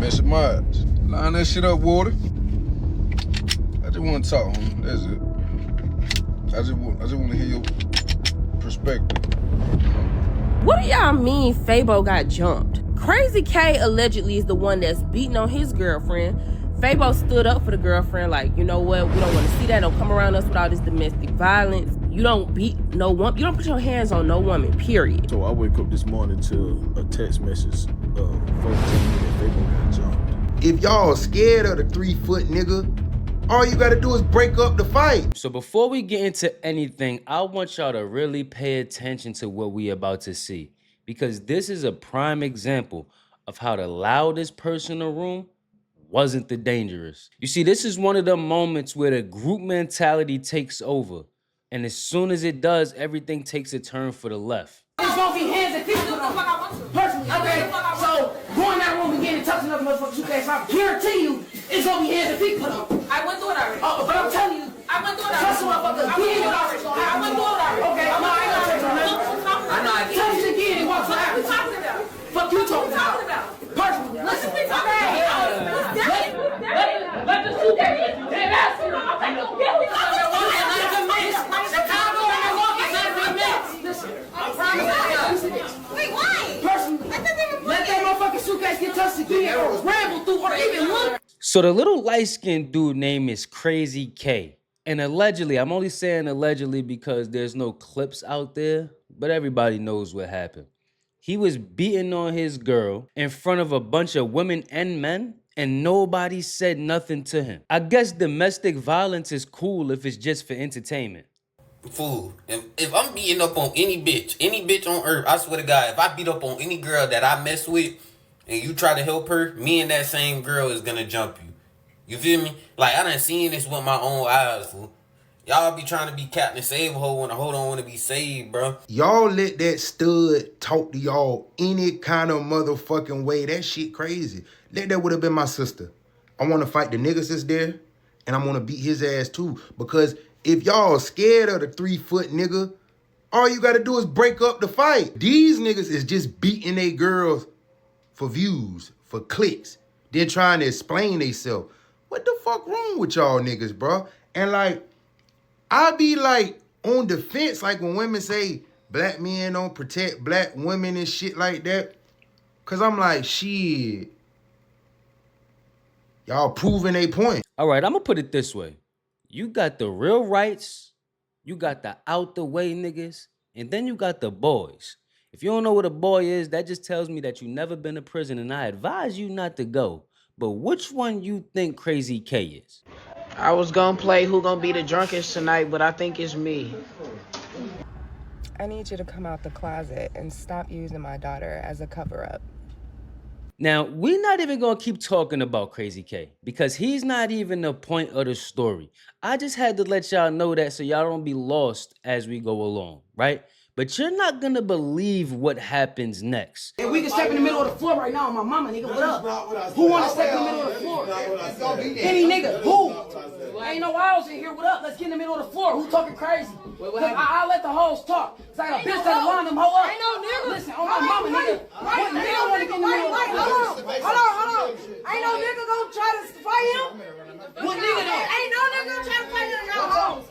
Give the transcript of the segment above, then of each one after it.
Mr. Myers, line that shit up, Water. I just want to talk, homie. That's it. I just want to hear your perspective. What do y'all mean Fabo got jumped? Crazy K allegedly is the one that's beating on his girlfriend. Fabo stood up for the girlfriend like, you know what, we don't want to see that. Don't come around us with all this domestic violence. You don't beat no woman. You don't put your hands on no woman, period. So I wake up this morning to a text message of folks telling me that Fabo got jumped. If y'all scared of the 3-foot nigga, all you gotta do is break up the fight. So before we get into anything, I want y'all to really pay attention to what we about to see, because this is a prime example of how the loudest person in the room wasn't the dangerous. You see, this is one of the moments where the group mentality takes over. And as soon as it does, everything takes a turn for the left. It's gonna be hands and feet. Personally, okay? So, go in that room and get in touch with another motherfucker you can't stop. I guarantee you, it's gonna be hands and feet put up. I went through it already. Oh, but I'm telling you, I went through it trust already. motherfucker I went again. through it already. I went through it already. Okay, I'm not gonna take on that. I know I did. Touch it again and watch what What happens. you talking about? Fuck you talking talking about. about? Personally, Listen, we talking about. let the shoot that shit. Dead ass. Wait, why? Personally, let that motherfucking suitcase get touched again or ramble through or even look. So the little light-skinned dude name is Crazy K. And allegedly, I'm only saying allegedly because there's no clips out there, but everybody knows what happened. He was beating on his girl in front of a bunch of women and men, and nobody said nothing to him. I guess domestic violence is cool if it's just for entertainment. Fool, if I'm beating up on any bitch on earth, I swear to God, if I beat up on any girl that I mess with and you try to help her, me and that same girl is gonna jump you. You feel me? Like, I done seen this with my own eyes, fool. Y'all be trying to be Captain Save-A-Ho when a hoe don't want to be saved, bro. Y'all let that stud talk to y'all any kind of motherfucking way. That shit crazy. That would have been my sister. I want to fight the niggas that's there, and I'm going to beat his ass too. Because if y'all scared of the 3-foot nigga, all you got to do is break up the fight. These niggas is just beating they girls for views, for clicks. Then trying to explain themselves. What the fuck wrong with y'all niggas, bro? And like, I be like on defense, like when women say black men don't protect black women and shit like that. Cause I'm like, shit. Y'all proving a point. All right, I'm gonna put it this way. You got the real rights, you got the out the way niggas, and then you got the boys. If you don't know what a boy is, that just tells me that you never been to prison, and I advise you not to go. But which one you think Crazy K is? I was gonna play who gonna be the drunkest tonight, but I think it's me. I need you to come out the closet and stop using my daughter as a cover-up. Now, we're not even gonna keep talking about Crazy K because he's not even the point of the story. I just had to let y'all know that so y'all don't be lost as we go along, right? But you're not gonna believe what happens next. And we can step in the middle of the floor right now, my mama, nigga. What up? Who wanna step in the middle of the floor? Any nigga. Who? Ain't no owls in here. What up? Let's get in the middle of the floor. Who talking crazy? I'll let the hoes talk. Cause I got a bitch that'll line them hoe up. Ain't no nigga. Listen, on my mama, nigga. What nigga wanna get in the middle of the floor? Hold on. Ain't no nigga gonna try to fight him. What nigga though? Ain't no nigga gonna try to fight him. Y'all hoes.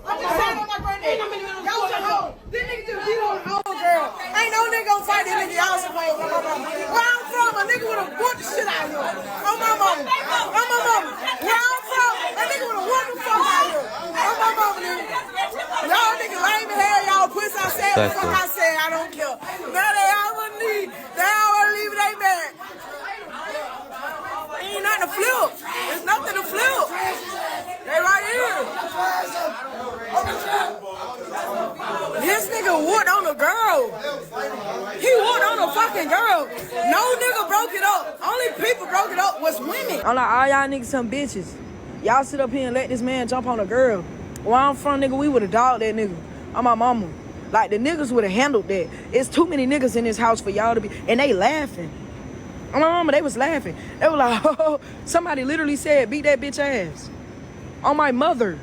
I'm just saying on my right now. Y'all some hoes. This nigga just beat on an old girl. Ain't no nigga gonna fight this nigga. Y'all some hoes. On my mama. Where I'm from, a nigga would've whooped the shit out of you. On my mama. On my mama. Where I'm from, a nigga would've whooped the fuck out of you. On my mama, nigga. Y'all niggas lame as hell. Y'all pussy. I said what the fuck I said. I don't care. Now they all wanna leave. They all wanna leave they man. Ain't nothing to flip. There's nothing to flip. They right here. This nigga whooped on a girl. He whooped on a fucking girl. No nigga broke it up. Only people broke it up was women. I'm like, all y'all niggas some bitches. Y'all sit up here and let this man jump on a girl. Where I'm from, nigga, we would've dogged that nigga. On my mama. Like, the niggas would've handled that. It's too many niggas in this house for y'all to be, and they laughing. On my mama, they was laughing. They were like, oh, somebody literally said, beat that bitch ass. On my mother.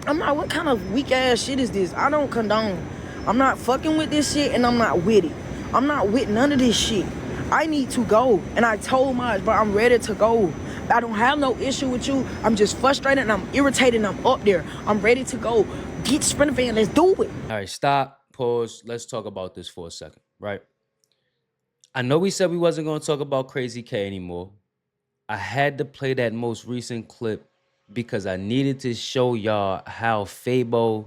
I'm like, what kind of weak ass shit is this? I don't condone. I'm not fucking with this shit, and I'm not with it. I'm not with none of this shit. I need to go. And I told Maj, bro, I'm ready to go. I don't have no issue with you. I'm just frustrated and I'm irritated and I'm up there. I'm ready to go. Get Sprinter van, let's do it. All right, stop, pause. Let's talk about this for a second, right? I know we said we wasn't going to talk about Crazy K anymore. I had to play that most recent clip because I needed to show y'all how Fabo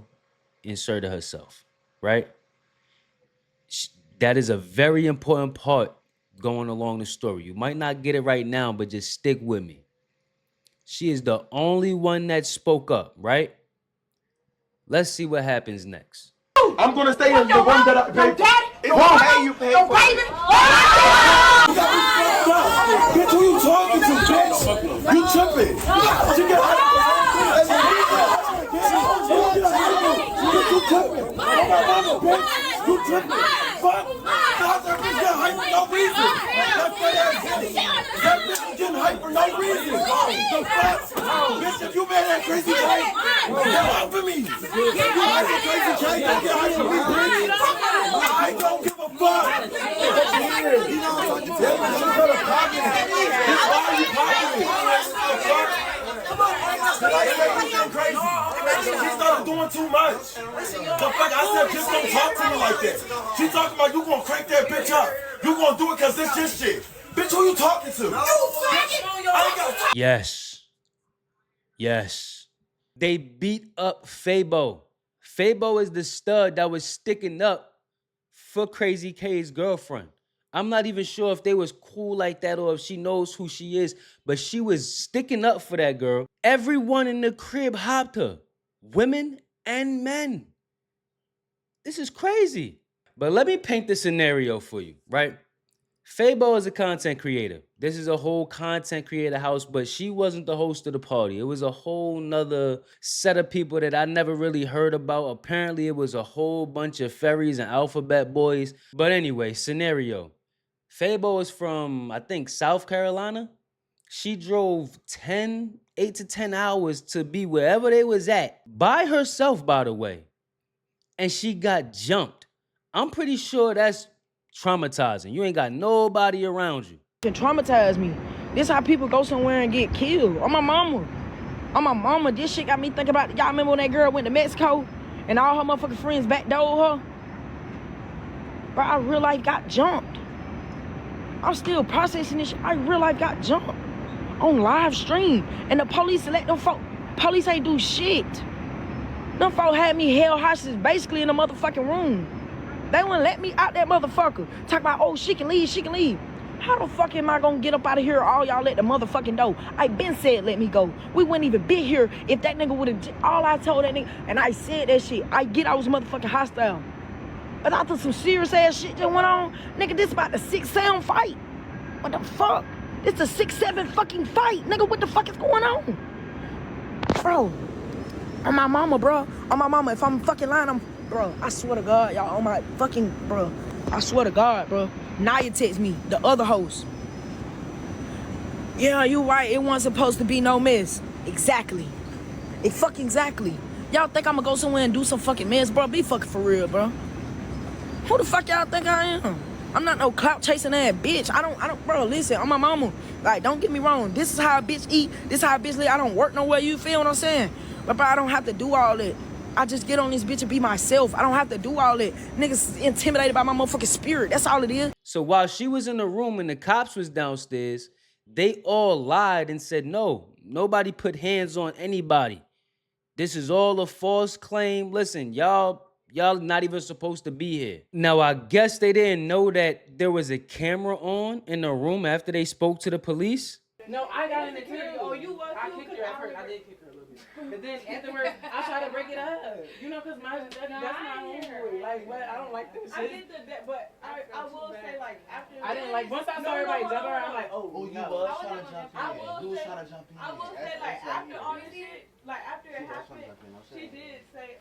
inserted herself, right? That is a very important part going along the story. You might not get it right now, but just stick with me. She is the only one that spoke up, right? Let's see what happens next. I'm gonna stay in the one that I paid for. It's okay, you paid for. Bitch, who you talking to, bitch? You tripping. You tripping. Fuck. That bitch got hyped for no reason. That bitch getting hyped for no reason. The fuck? Bitch, if you mad at Crazy K, get off of me. If you mad at Crazy K, don't get hyped for me, bitch. I don't give a fuck. You know what I'm talking about? You better pop it. Why are you popping it? Come on, crazy. She started doing too much. The fuck, I said, just don't talk to me like that. She talking about you gonna crank that bitch up. You gonna do it cause this your shit. Bitch, who you talking to? Yes. Yes. They beat up Fabo. Fabo is the stud that was sticking up for Crazy K's girlfriend. I'm not even sure if they was cool like that or if she knows who she is, but she was sticking up for that girl. Everyone in the crib hopped her. Women and men. This is crazy. But let me paint the scenario for you, right? Fabo is a content creator. This is a whole content creator house, but she wasn't the host of the party. It was a whole nother set of people that I never really heard about. Apparently, it was a whole bunch of fairies and alphabet boys. But anyway, scenario. Fabo is from, I think, South Carolina. She drove 8 to 10 hours to be wherever they was at. By herself, by the way. And she got jumped. I'm pretty sure that's traumatizing. You ain't got nobody around you. It traumatized me. This how people go somewhere and get killed. On my mama. On my mama, this shit got me thinking about, y'all remember when that girl went to Mexico and all her motherfucking friends backdoored her? Bro, I real life got jumped. I'm still processing this shit. I real life got jumped on live stream. And the police let them folk, police ain't do shit. Them folk had me held hostage basically in the motherfucking room. They wouldn't let me out that motherfucker. Talk about, oh, she can leave, she can leave. How the fuck am I gonna get up out of here all y'all at the motherfucking door? I been said let me go. We wouldn't even be here if that nigga would've, all I told that nigga, and I said that shit, I get I was motherfucking hostile. But after some serious ass shit just went on, nigga, this about the 6-7 fight. What the fuck? It's a 6-7 fucking fight. Nigga, what the fuck is going on? Bro, on my mama, bro. On my mama, if I'm fucking lying, I'm, bro, I swear to God, y'all, on my fucking, bro. I swear to God, bro. Naya text me, the other host. Yeah, you right, it wasn't supposed to be no mess. Exactly. It fucking exactly. Y'all think I'm gonna go somewhere and do some fucking mess, bro? Be fucking for real, bro. Who the fuck y'all think I am? I'm not no clout chasing ass bitch. I don't, bro, listen, on my mama. Like, don't get me wrong. This is how a bitch eat. This is how a bitch live. I don't work nowhere, you feel what I'm saying? But bro, I don't have to do all that. I just get on this bitch and be myself. I don't have to do all that. Niggas intimidated by my motherfucking spirit. That's all it is. So while she was in the room and the cops was downstairs, they all lied and said, no, nobody put hands on anybody. This is all a false claim. Listen, y'all not even supposed to be here. Now, I guess they didn't know that there was a camera on in the room after they spoke to the police. No, I got in the too. Oh, you was? I kicked her at first. I did kick her a little bit. But then afterwards, I tried to break it up. You know, because that's my homeboy. Like, what? I don't like this shit. I did that, but I will say, like, after I didn't like, once I saw everybody jump around, I'm like, oh, you was trying to jump in. You was trying to jump in. I will say, like, after all this shit, like, after it happened, she did say,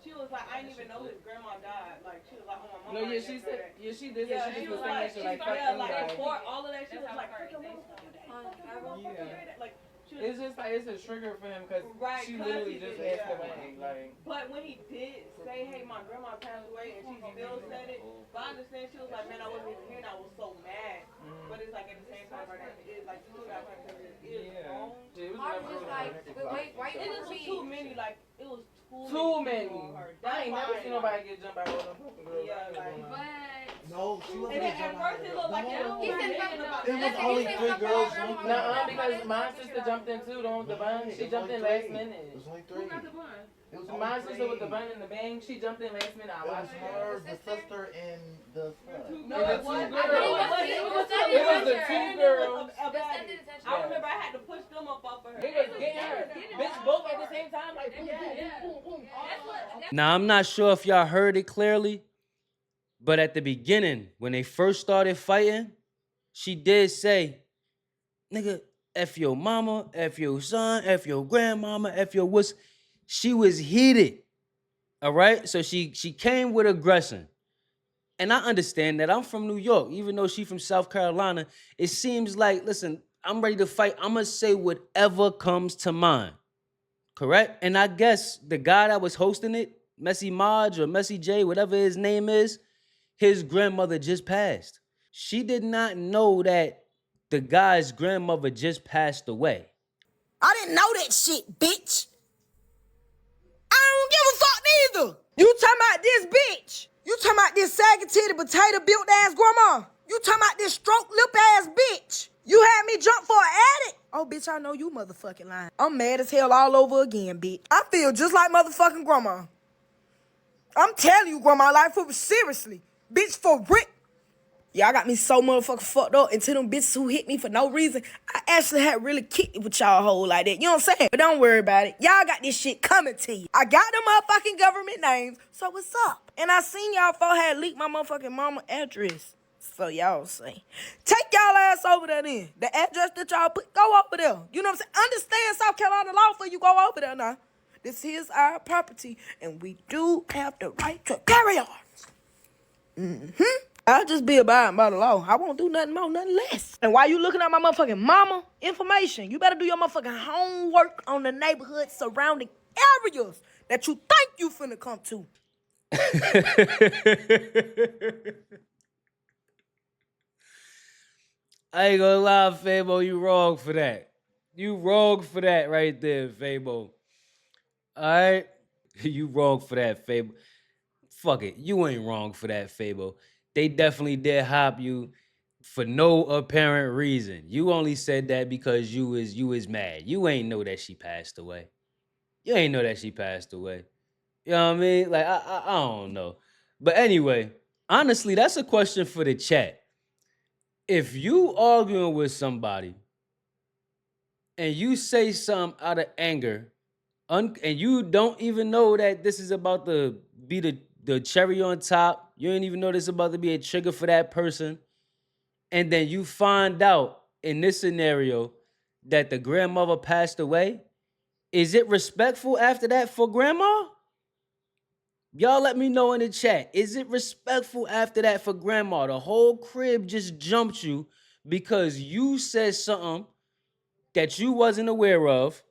she was like, I didn't even know his grandma died. Like, she was like, oh, my mom. No, yeah, she said, yeah, she did. Yeah, she was like, before all of that, she was like, fuck your motherfucking dad. Like, It's just like it's a trigger for him because she literally just asked the bang. Like, but when he did say, "Hey, my grandma passed away," and she still said it, but I understand she was like, "Man, I wasn't even here, and I was so mad." But it's like at the same time, right? It's like you got her because it is wrong. it was Wait, it was too many. Like it was too many. I ain't never seen nobody get jumped by one of them fucking girls. Yeah, like, No, she wasn't. and then at first it looked like it was only 3 girls jumping. Nuh-uh, because my sister jumped in too, don't the bun. She jumped in last minute. It was only 3. It was My sister with the bun and the bang, she jumped in last minute. I It was watched her, the sister, and the son. No, it wasn't. It was the 2 girls. I remember I had to push them up off of her. They was getting her. Bitch, both at the same time, like, Now, I'm not sure if y'all heard it clearly, but at the beginning, when they first started fighting, she did say, nigga, F your mama, F your son, F your grandmama, F your what's. She was heated, all right? So she came with aggression. And I understand that. I'm from New York. Even though she from South Carolina, it seems like, listen, I'm ready to fight. I'm going to say whatever comes to mind, correct? And I guess the guy that was hosting it, Messy Maj or Messy J, whatever his name is, his grandmother just passed. She did not know that the guy's grandmother just passed away. I didn't know that shit, bitch. I don't give a fuck neither. You talking about this bitch? You talking about this saggy titty potato built ass grandma? You talking about this stroke lip ass bitch? You had me jump for an addict? Oh, bitch, I know you motherfucking lying. I'm mad as hell all over again, bitch. I feel just like motherfucking grandma. I'm telling you, grandma, like, seriously. Bitch, for real. Y'all got me so motherfucking fucked up into them bitches who hit me for no reason. I actually had really kicked it with y'all whole like that. You know what I'm saying? But don't worry about it. Y'all got this shit coming to you. I got them motherfucking government names, so what's up? And I seen y'all folk had leaked my motherfucking mama address. So y'all say. Take y'all ass over there then. The address that y'all put, go over there. You know what I'm saying? Understand South Carolina law before you go over there now. This is our property, and we do have the right to carry arms. I'll just be abiding by the law. I won't do nothing more, nothing less. And while you looking at my motherfucking mama information, you better do your motherfucking homework on the neighborhood surrounding areas that you think you finna come to. I ain't gonna lie, Fabo, you wrong for that. You wrong for that right there, Fabo. All right? You wrong for that, Fabo. Fuck it. You ain't wrong for that, Fabo. They definitely did hop you for no apparent reason. You only said that because you was mad. You ain't know that she passed away. You ain't know that she passed away. You know what I mean? Like, I don't know. But anyway, honestly, that's a question for the chat. If you arguing with somebody and you say something out of anger, and you don't even know that this is about to be the cherry on top, you ain't even know this is about to be a trigger for that person, and then you find out in this scenario that the grandmother passed away, is it respectful after that for grandma? Y'all let me know in the chat. Is it respectful after that for grandma? The whole crib just jumped you because you said something that you wasn't aware of.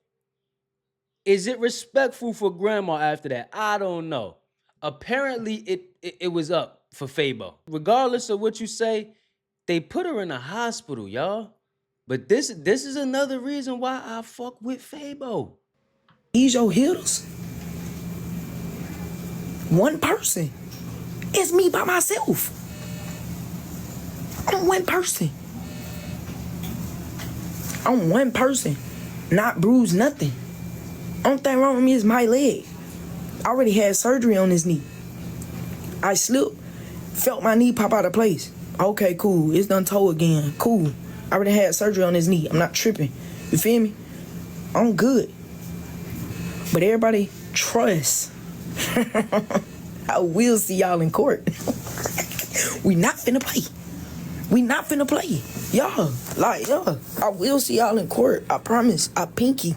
Is it respectful for grandma after that? I don't know. Apparently, it was up for Fabo. Regardless of what you say, they put her in a hospital, y'all. But this is another reason why I fuck with Fabo. These your hitters. One person. It's me by myself. I'm one person. I'm one person. Not bruised, nothing. Only thing wrong with me is my leg. I already had surgery on this knee. I slipped, felt my knee pop out of place. Okay, cool. It's done toe again. Cool. I already had surgery on this knee. I'm not tripping. You feel me? I'm good. But everybody trust. I will see y'all in court. We not finna play. We not finna play. Y'all, I will see y'all in court. I promise. I pinky.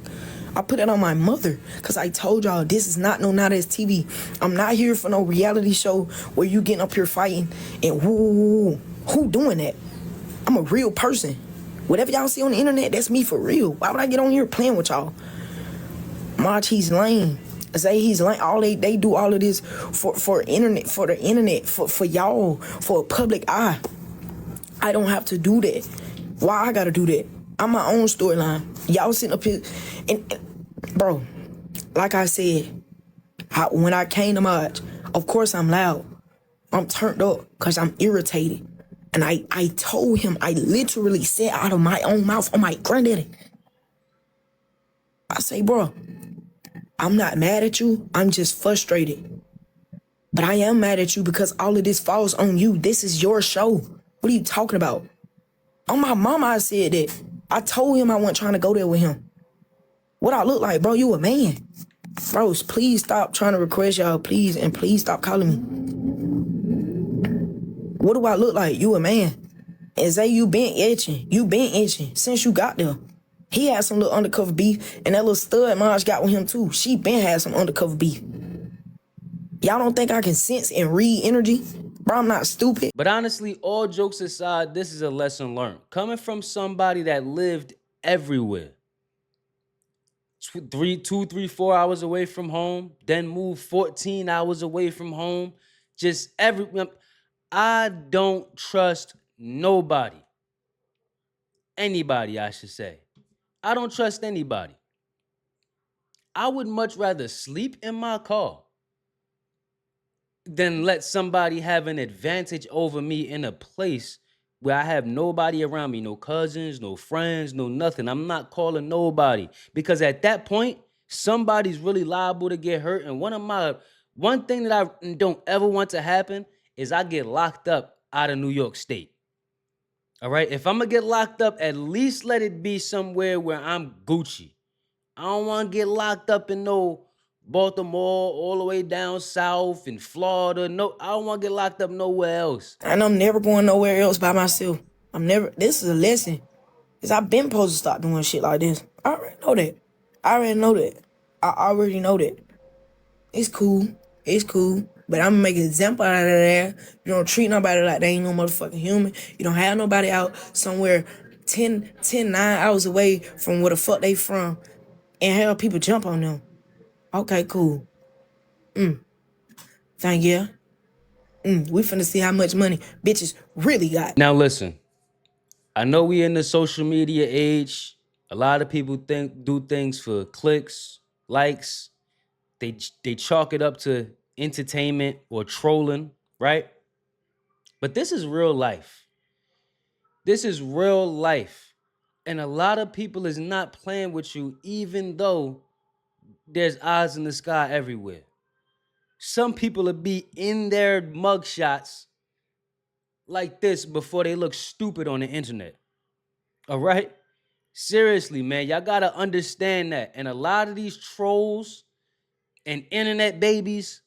I put it on my mother because I told y'all this is not no Not As TV. I'm not here for no reality show where you getting up here fighting and who doing that? I'm a real person. Whatever y'all see on the internet, that's me for real. Why would I get on here playing with y'all? March, he's lame. Say he's lame. All they do all of this for internet, for the internet, for y'all, for a public eye. I don't have to do that. Why I gotta do that? I'm my own storyline. Y'all sitting up here, and bro, like I said, when I came to March, of course I'm loud. I'm turned up because I'm irritated. And I told him, I literally said out of my own mouth on my granddaddy. I say, bro, I'm not mad at you. I'm just frustrated. But I am mad at you because all of this falls on you. This is your show. What are you talking about? On my mama, I said that. I told him I wasn't trying to go there with him. What I look like, bro? You a man. Bros, please stop trying to request y'all, please, and please stop calling me. What do I look like? You a man. And say you been itching. You been itching since you got there. He had some little undercover beef, and that little stud Marge got with him too. She been had some undercover beef. Y'all don't think I can sense and read energy? Bro, I'm not stupid. But honestly, all jokes aside, this is a lesson learned. Coming from somebody that lived everywhere. 2, 3, 4 hours away from home, then moved 14 hours away from home. I don't trust nobody. Anybody, I should say. I don't trust anybody. I would much rather sleep in my car than let somebody have an advantage over me in a place where I have nobody around me, no cousins, no friends, no nothing. I'm not calling nobody because at that point, somebody's really liable to get hurt. And one thing that I don't ever want to happen is I get locked up out of New York State. All right? If I'm going to get locked up, at least let it be somewhere where I'm Gucci. I don't want to get locked up in no Baltimore, all the way down south in Florida. No, I don't want to get locked up nowhere else. And I'm never going nowhere else by myself. This is a lesson. Because I've been supposed to stop doing shit like this. I already know that. I already know that. It's cool. But I'm going to make an example out of that. You don't treat nobody like they ain't no motherfucking human. You don't have nobody out somewhere 9 hours away from where the fuck they from and have people jump on them. Okay, cool. Thank you. We finna see how much money bitches really got. Now listen, I know we in the social media age. A lot of people do things for clicks, likes. They chalk it up to entertainment or trolling, right? But this is real life. This is real life. And a lot of people is not playing with you, even though there's eyes in the sky everywhere. Some people will be in their mugshots like this before they look stupid on the internet. All right? Seriously, man, y'all gotta understand that. And a lot of these trolls and internet babies,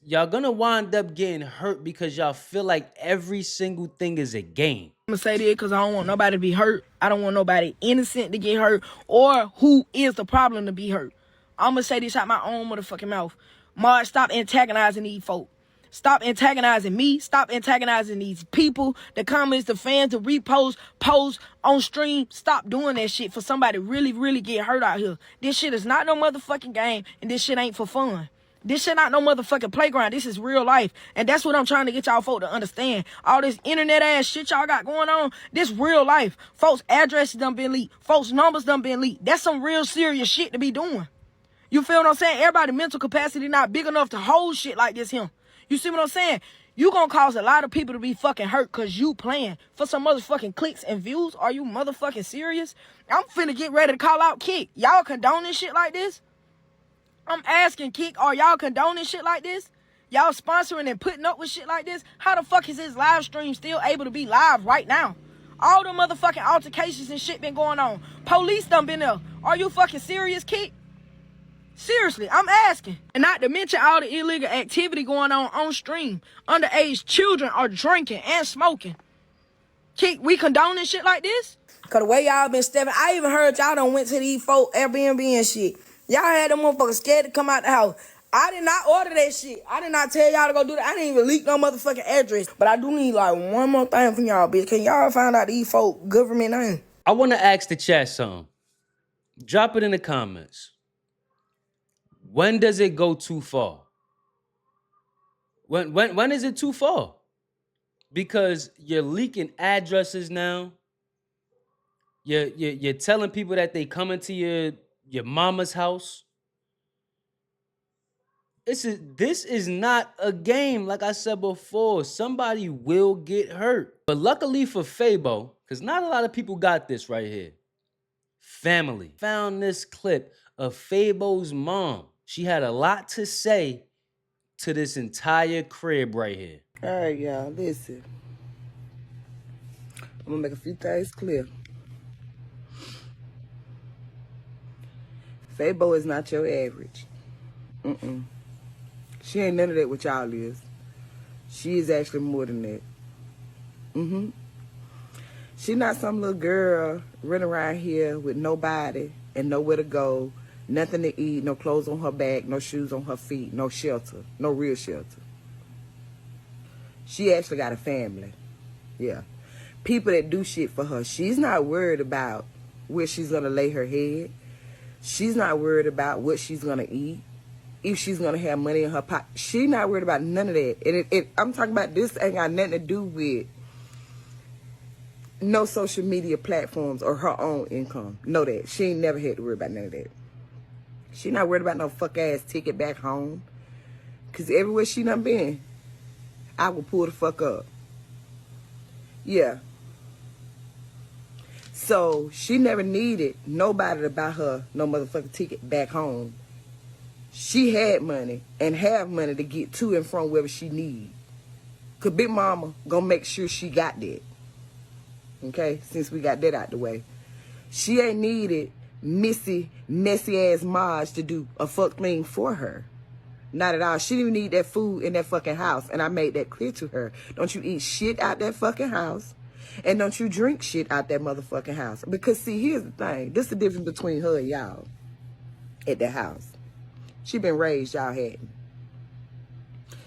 y'all gonna wind up getting hurt because y'all feel like every single thing is a game. I'm gonna say this because I don't want nobody to be hurt. I don't want nobody innocent to get hurt or who is the problem to be hurt. I'm gonna say this out my own motherfucking mouth. Marge, stop antagonizing these folk. Stop antagonizing me. Stop antagonizing these people, the comments, the fans, the reposts, posts on stream. Stop doing that shit for somebody to really get hurt out here. This shit is not no motherfucking game, and this shit ain't for fun. This shit not no motherfucking playground. This is real life. And that's what I'm trying to get y'all folk to understand. All this internet ass shit y'all got going on, this real life. Folks' addresses done been leaked. Folks' numbers done been leaked. That's some real serious shit to be doing. You feel what I'm saying? Everybody's mental capacity not big enough to hold shit like this here. You see what I'm saying? You gonna cause a lot of people to be fucking hurt because you playing for some motherfucking clicks and views? Are you motherfucking serious? I'm finna get ready to call out Kick. Y'all condoning shit like this? I'm asking Kick, are y'all condoning shit like this? Y'all sponsoring and putting up with shit like this? How the fuck is his live stream still able to be live right now? All the motherfucking altercations and shit been going on. Police done been there. Are you fucking serious, Kick? Seriously, I'm asking. And not to mention all the illegal activity going on stream. Underage children are drinking and smoking. Kick, we condoning shit like this? Cause the way y'all been stepping, I even heard y'all done went to these folk Airbnb and shit. Y'all had them motherfuckers scared to come out the house. I did not order that shit. I did not tell y'all to go do that. I didn't even leak no motherfucking address. But I do need like one more thing from y'all, bitch. Can y'all find out these folk government name? I want to ask the chat something. Drop it in the comments. When does it go too far? When is it too far? Because you're leaking addresses now. You're telling people that they coming to your mama's house. This is not a game, like I said before. Somebody will get hurt. But luckily for Fabo, because not a lot of people got this right here. Family found this clip of Fabo's mom. She had a lot to say to this entire crib right here. All right, y'all, listen. I'm gonna make a few things clear. Fabo is not your average. She ain't none of that what y'all is. She is actually more than that. She not some little girl running around here with nobody and nowhere to go, nothing to eat, no clothes on her back, no shoes on her feet, no shelter, no real shelter. She actually got a family. Yeah. People that do shit for her. She's not worried about where she's going to lay her head. She's not worried about what she's going to eat. If she's going to have money in her pocket. She's not worried about none of that. And I'm talking about this ain't got nothing to do with no social media platforms or her own income. Know that. She ain't never had to worry about none of that. She not worried about no fuck-ass ticket back home. Because everywhere she done been, I will pull the fuck up. Yeah. So, she never needed nobody to buy her no motherfucking ticket back home. She had money and have money to get to and from wherever she need. Because Big Mama gonna make sure she got that. Okay? Since we got that out the way. She ain't needed messy ass Maj to do a fuck thing for her. Not at all. She didn't even need that food in that fucking house. And I made that clear to her. Don't you eat shit out that fucking house. And don't you drink shit out that motherfucking house. Because see, here's the thing. This is the difference between her and y'all at the house. She been raised, y'all hadn't.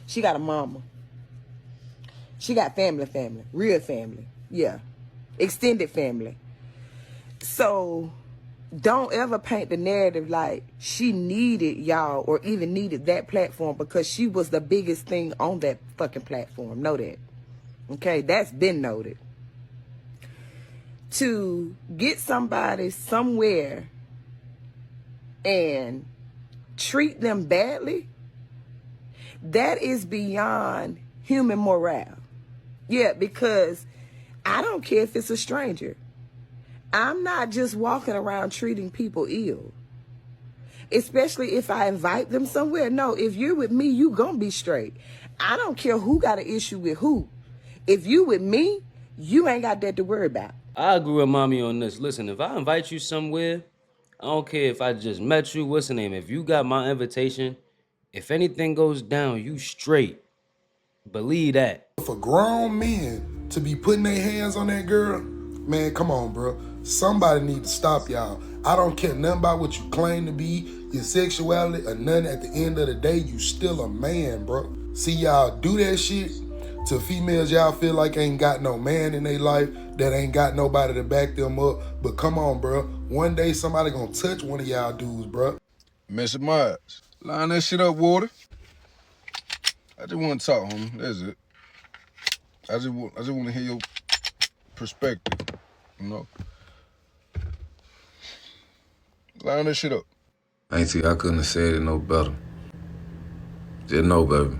She got a mama. She got family. Real family. Yeah. Extended family. So, don't ever paint the narrative like she needed y'all or even needed that platform because she was the biggest thing on that fucking platform. Know that. Okay? That's been noted. To get somebody somewhere and treat them badly, that is beyond human morale. Yeah, because I don't care if it's a stranger. I'm not just walking around treating people ill. Especially if I invite them somewhere. No, if you're with me, you gonna be straight. I don't care who got an issue with who. If you with me, you ain't got that to worry about. I agree with mommy on this. Listen, if I invite you somewhere, I don't care if I just met you, what's the name? If you got my invitation, if anything goes down, you straight. Believe that. For grown men to be putting their hands on that girl, man, come on, bro. Somebody need to stop y'all. I don't care nothing about what you claim to be, your sexuality, or nothing. At the end of the day, you still a man, bro. See y'all do that shit to females y'all feel like ain't got no man in their life, that ain't got nobody to back them up. But come on, bro. One day somebody gonna touch one of y'all dudes, bro. Mr. Myers, line that shit up, Water. I just want to talk, homie. That's it. I just want to hear your perspective, you know. Line that shit up. Auntie, I couldn't have said it no better. Just know, baby.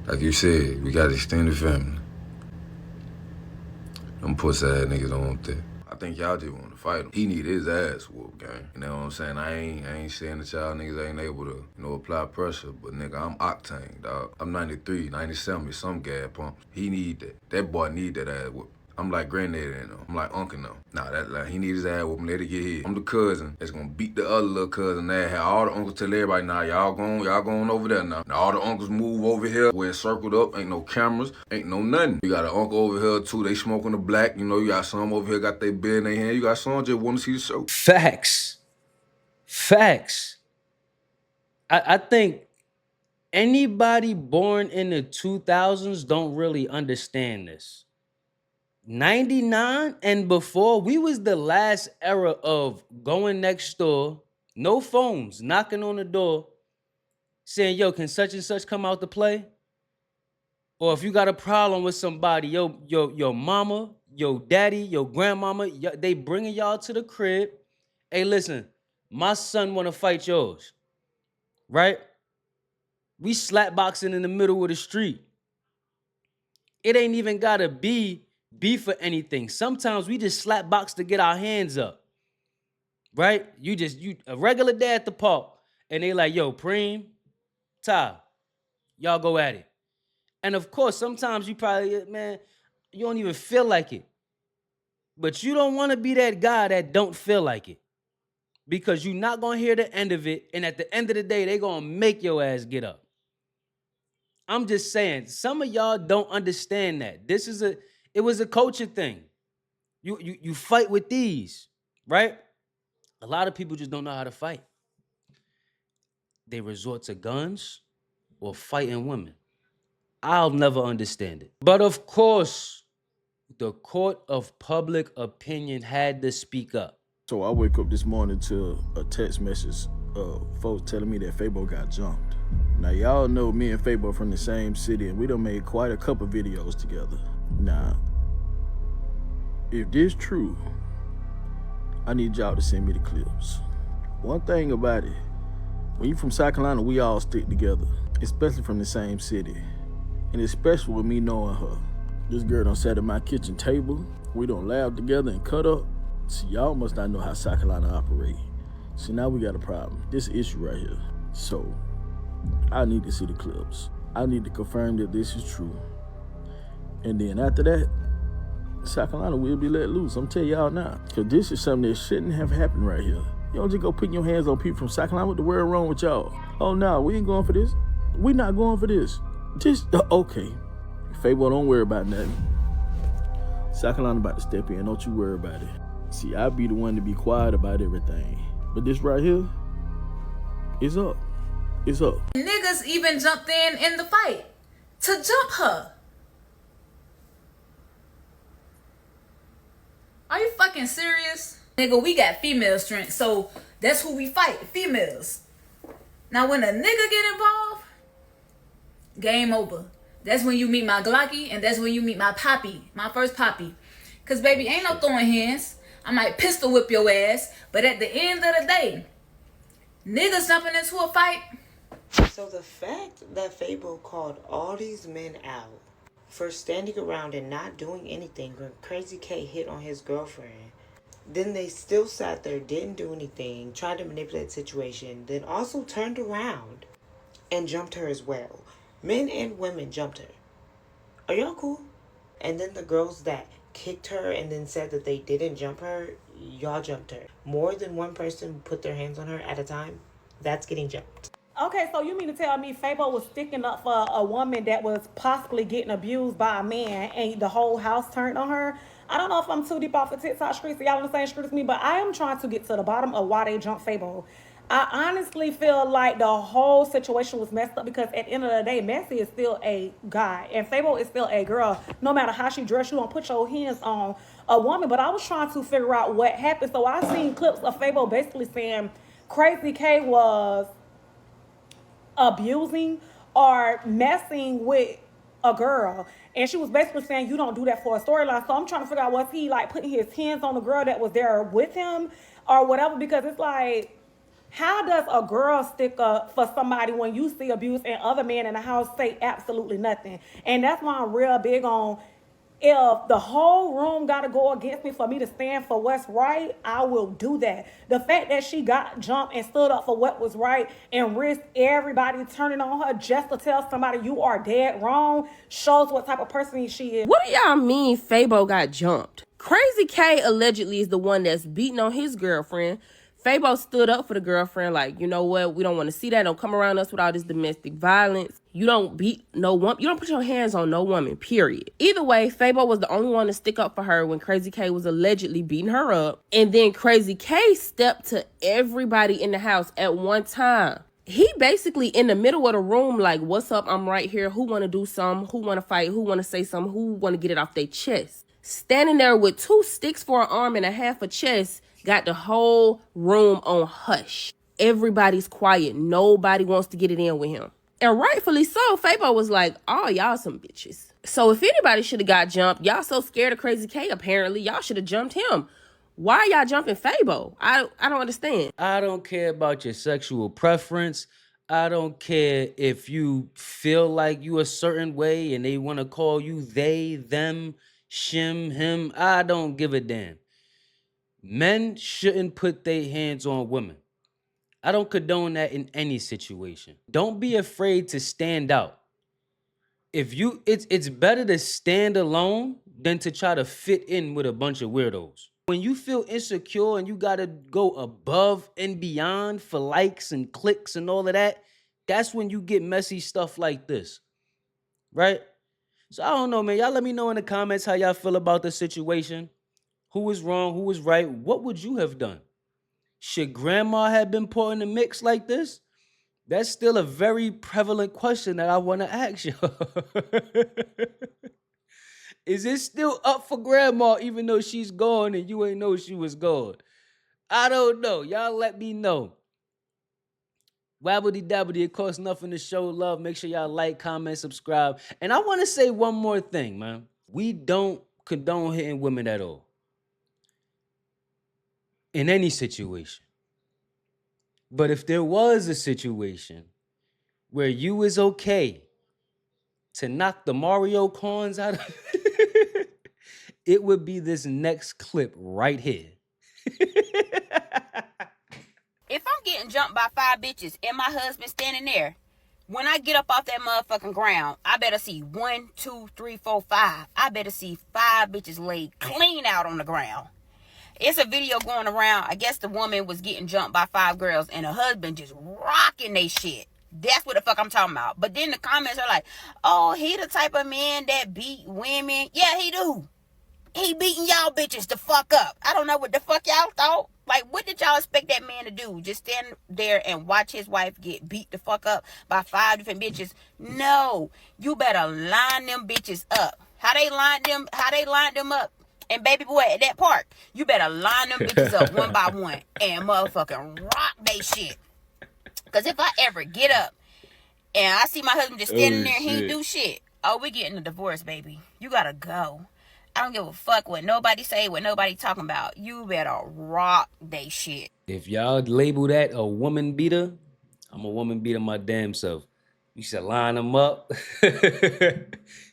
Like you said, we got extended family. Them pussy ass niggas don't want that. I think y'all just want to fight him. He need his ass whooped, gang. You know what I'm saying? I ain't saying that y'all niggas ain't able to, apply pressure, but nigga, I'm octane, dog. I'm 93, 97 with some gas pumps. He need that. That boy need that ass whooped. I'm like granddaddy in him. I'm like uncle now. Nah, that like he need his ass whooping, let it get hit. I'm the cousin that's gonna beat the other little cousin that had all the uncles tell everybody, nah, y'all going over there now. Now all the uncles move over here where it's circled up, ain't no cameras, ain't no nothing. You got an uncle over here too, they smoking the black, you got some over here got their beer in their hand, you got some just wanna see the show. Facts. I think Anybody born in the 2000s don't really understand this. 99 and before, we was the last era of going next door, no phones, knocking on the door, saying, yo, can such and such come out to play? Or if you got a problem with somebody, your mama, your daddy, your grandmama, they bringing y'all to the crib. Hey, listen, my son want to fight yours, right? We slap boxing in the middle of the street. It ain't even gotta be beef for anything. Sometimes we just slap box to get our hands up, right? You a regular day at the park, and they like, yo, Preem, Ty, y'all go at it. And of course, sometimes you probably, man, you don't even feel like it. But you don't want to be that guy that don't feel like it. Because you're not going to hear the end of it. And at the end of the day, they're going to make your ass get up. I'm just saying, some of y'all don't understand that. It was a culture thing. You fight with these, right? A lot of people just don't know how to fight. They resort to guns or fighting women. I'll never understand it. But of course, the court of public opinion had to speak up. So I wake up this morning to a text message of folks telling me that Fabo got jumped. Now y'all know me and Fabo from the same city, and we done made quite a couple videos together. Now, if this true, I need y'all to send me the clips. One thing about it, when you from South Carolina, we all stick together, especially from the same city. And especially with me knowing her. This girl done sat at my kitchen table. We done laughed together and cut up. See, y'all must not know how South Carolina operate. See, now we got a problem. This issue right here. So, I need to see the clips. I need to confirm that this is true. And then after that, South Carolina will be let loose. I'm telling y'all now. Because this is something that shouldn't have happened right here. You don't just go putting your hands on people from South Carolina. What the world wrong with y'all? Oh, no, we ain't going for this. We not going for this. Just, okay. Fabo, don't worry about nothing. South Carolina about to step in. Don't you worry about it. See, I be the one to be quiet about everything. But this right here is up. It's up. Niggas even jumped in the fight to jump her. Are you fucking serious? Nigga, we got female strength, so that's who we fight, females. Now when a nigga get involved, game over. That's when you meet my Glocky, and that's when you meet my poppy, my first poppy. Cause baby, ain't no throwing hands. I might pistol whip your ass, but at the end of the day, niggas jumping into a fight. So the fact that Fabo called all these men out for standing around and not doing anything when Crazy K hit on his girlfriend, then they still sat there, didn't do anything, tried to manipulate the situation, then also turned around and jumped her as well. Men and women jumped her. Are y'all cool? And then the girls that kicked her and then said that they didn't jump her, y'all jumped her. More than one person put their hands on her at a time, that's getting jumped. Okay, so you mean to tell me Fabo was sticking up for a woman that was possibly getting abused by a man and the whole house turned on her? I don't know if I'm too deep off the TikTok streets, so y'all on the same street as me, but I am trying to get to the bottom of why they jumped Fabo. I honestly feel like the whole situation was messed up because at the end of the day, Messi is still a guy and Fabo is still a girl. No matter how she dressed, you don't put your hands on a woman. But I was trying to figure out what happened. So I seen clips of Fabo basically saying Crazy K was abusing or messing with a girl. And she was basically saying, you don't do that for a storyline. So I'm trying to figure out, was he like putting his hands on the girl that was there with him or whatever? Because it's like, how does a girl stick up for somebody when you see abuse and other men in the house say absolutely nothing? And that's why I'm real big on, if the whole room got to go against me for me to stand for what's right, I will do that. The fact that she got jumped and stood up for what was right and risked everybody turning on her just to tell somebody you are dead wrong shows what type of person she is. What do y'all mean Fabo got jumped? Crazy K allegedly is the one that's beating on his girlfriend. Fabo stood up for the girlfriend like, you know what? We don't want to see that. Don't come around us with all this domestic violence. You don't beat no woman. You don't put your hands on no woman, period. Either way, Fabo was the only one to stick up for her when Crazy K was allegedly beating her up. And then Crazy K stepped to everybody in the house at one time. He basically in the middle of the room like, what's up? I'm right here. Who want to do something? Who want to fight? Who want to say something? Who want to get it off their chest? Standing there with 2 sticks for an arm and a half a chest, got the whole room on hush. Everybody's quiet. Nobody wants to get it in with him. And rightfully so, Fabo was like, oh, y'all some bitches. So if anybody should have got jumped, y'all so scared of Crazy K, apparently, y'all should have jumped him. Why y'all jumping Fabo? I don't understand. I don't care about your sexual preference. I don't care if you feel like you a certain way and they want to call you they, them, shim, him. I don't give a damn. Men shouldn't put their hands on women. I don't condone that in any situation. Don't be afraid to stand out. It's better to stand alone than to try to fit in with a bunch of weirdos. When you feel insecure and you gotta go above and beyond for likes and clicks and all of that, that's when you get messy stuff like this, right? So I don't know, man. Y'all let me know in the comments how y'all feel about the situation. Who was wrong? Who was right? What would you have done? Should grandma have been put in the mix like this? That's still a very prevalent question that I want to ask you. Is it still up for grandma even though she's gone and you ain't know she was gone? I don't know. Y'all let me know. Wabbity dabbity, it costs nothing to show love. Make sure y'all like, comment, subscribe. And I want to say one more thing, man. We don't condone hitting women at all. In any situation. But if there was a situation where you was okay to knock the Mario corns out of it would be this next clip right here. If I'm getting jumped by 5 bitches and my husband standing there, when I get up off that motherfucking ground, I better see 1, 2, 3, 4, 5. I better see 5 bitches laid clean out on the ground. It's a video going around. I guess the woman was getting jumped by 5 girls and her husband just rocking they shit. That's what the fuck I'm talking about. But then the comments are like, oh, he the type of man that beat women. Yeah, he do. He beating y'all bitches the fuck up. I don't know what the fuck y'all thought. Like, what did y'all expect that man to do? Just stand there and watch his wife get beat the fuck up by 5 different bitches? No. You better line them bitches up. How they lined them up? And baby boy at that park, you better line them bitches up one by one and motherfucking rock they shit. Because if I ever get up and I see my husband just standing there and he ain't do shit, oh, we getting a divorce, baby. You gotta go. I don't give a fuck what nobody say, what nobody talking about. You better rock they shit. If y'all label that a woman beater, I'm a woman beater my damn self. You should line them up.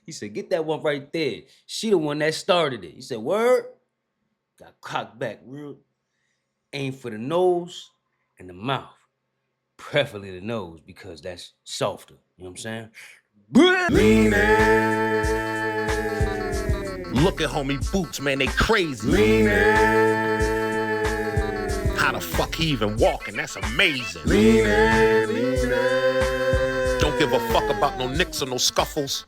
He said, get that one right there. She the one that started it. He said, word? Got cocked back real. Aim for the nose and the mouth. Preferably the nose because that's softer. You know what I'm saying? Look at homie boots, man, they crazy. How the fuck he even walking? That's amazing. Don't give a fuck about no nicks or no scuffles.